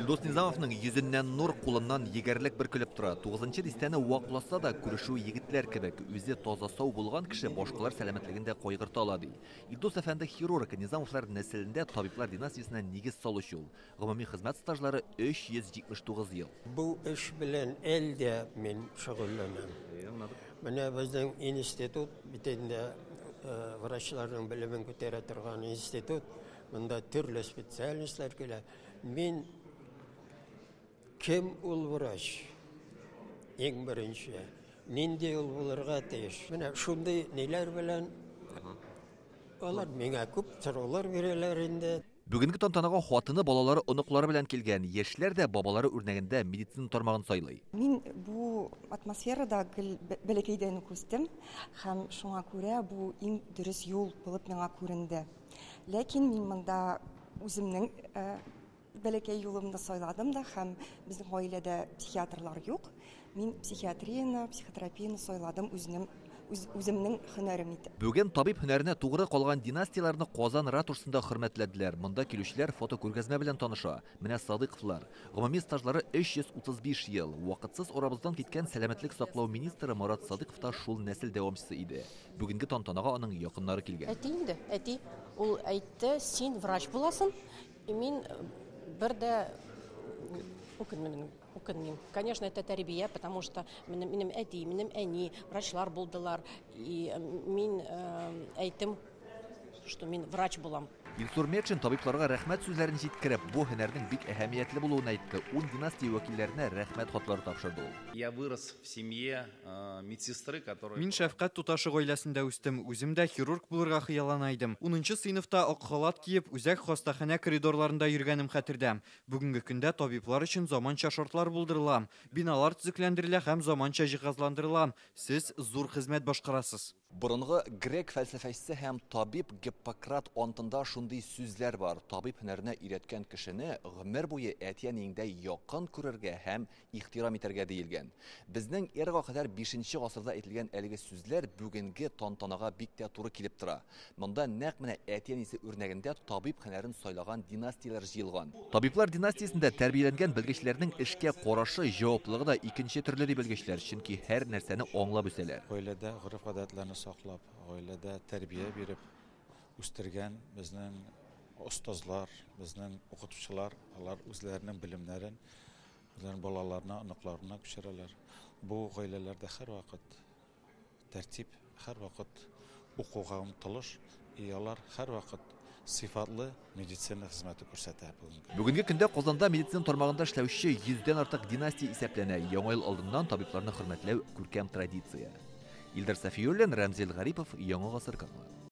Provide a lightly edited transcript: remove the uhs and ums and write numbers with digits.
Илдос Низамовның йөзеннән нур, кулыннан егәрлек бөркелеп тора. 9-нчы дистәне вакласа да күрешү егетләр кебек. Үзе таза сау булган кеше башкалар сәламәтлегендә кайгырта ала ди. Илдос әфәнде хирург, Низамовлар нәселендә табиблар династиясенә нигез салучы ул. Гомуми хезмәт стажлары 379 ел. Бу эш белән әлдә мин шөгыльләнәм. Менә безнең институт битендә врачларның белемен күтәрә торган институт. Монда төрле специалистлар килә. Мин кем ул врач? Иң беренче. Нинди ул булырга тиеш? Менә шундый ниләр белән алар миңа күп сораулар бирәләр инде. Бүгенге тантанага хатыны, балалары, оныклары белән килгән. Яшьләр дә бабалары үрнәгендә медицина тармагын сайлый. Мин бу атмосферада бәләкәйдән күстем һәм шуңа күрә бу иң дөрес юл булып миңа күренде. Ләкин мин монда үземнең бәләкәй юлымны сайладым да һәм безнең гаиләдә психиатрлар юк. Мин психиатрияны, психотерапияны сайладым үземнең һөнәрем итеп. Бүген табиб һөнәренә тугры калган династияларны Казан ратушасында хөрмәтләделәр. Монда килүчеләр фотокүргәзмә белән таныша. Менә Садыковлар. Гомуми стажлары 335 ел. Вакытсыз арабыздан киткән сәламәтлек саклау министры Марат Садыков та шул нәсел дәвамчысы иде. Бүгенге тантанага аның якыннары килгән. Әти, ул әйтте, син врач буласың. Мин бердә укынмыйм. Конечно, это тәрбия, потому что минем әти, минем әни врачлар булдылар. И мин әйттем, что мин врач булам. Илсур Метшин табибларга рәхмәт сүзләрен җиткереп, бу һөнәрнең бик әһәмиятле булуын әйтте. 10 династия вәкилләренә рәхмәт хатлары тапшырды ул. Я вырос в семье медсестры, которая... Мин шәфкать туташы гаиләсендә үстем. Үзем дә хирург булырга хыяллана идем. 10-нчы сыйныфта ак халат киеп, үзәк хастаханә коридорларында йөргәнем хәтердә. Бүгенге көндә табиблар өчен заманча шартлар булдырыла. Биналар төзекләндерелә һәм заманча җиһазландырыла. Сез зур хезмәт башкарасыз. Борынгы грек фәлсәфәчесе һәм табиб Гиппократ антында шундый сүзләр бар. Табиб һөнәренә өйрәткән кешене гомер буе әтиянеңдә якын күрергә һәм ихтирам итәргә диелгән. Безнең эрга кадәр 5нче гасырда әйтелгән әлеге сүзләр бүгенге тантанага бик тә туры килеп тора. Монда нәкъ менә әтиянисе үрнәгендә табиб һөнәрен сайлаган династияләр җыелган. Табиблар династиясендә тәрбияләнгән белгечләрнең эшкә карашы, җаваплылыгы да икенче төрле ди белгечләр, чөнки һәр нәрсәне аңлап үсәләр. Гаиләдә гореф-гадәтләрне саклап, гаиләдә тәрбия биреп үстергән безнең остазлар, безнең укытучылар, алар үзләренең белемнәрен үзләренең балаларына, оныкларына күчерәләр. Бу гаиләләрдә һәрвакыт тәртип, һәрвакыт укуга омтылыш, алар һәрвакыт сыйфатлы медицина хезмәте күрсәтә. Бүгенге көндә Казанда медицина тармагында эшләүче 100дән артык династия исәпләнә. Яңа ел алдыннан табибларны хөрмәтләү күркәм традиция. Илдар Сафиуллин, Рамзил Гарипов, Яңа гасыр каналы.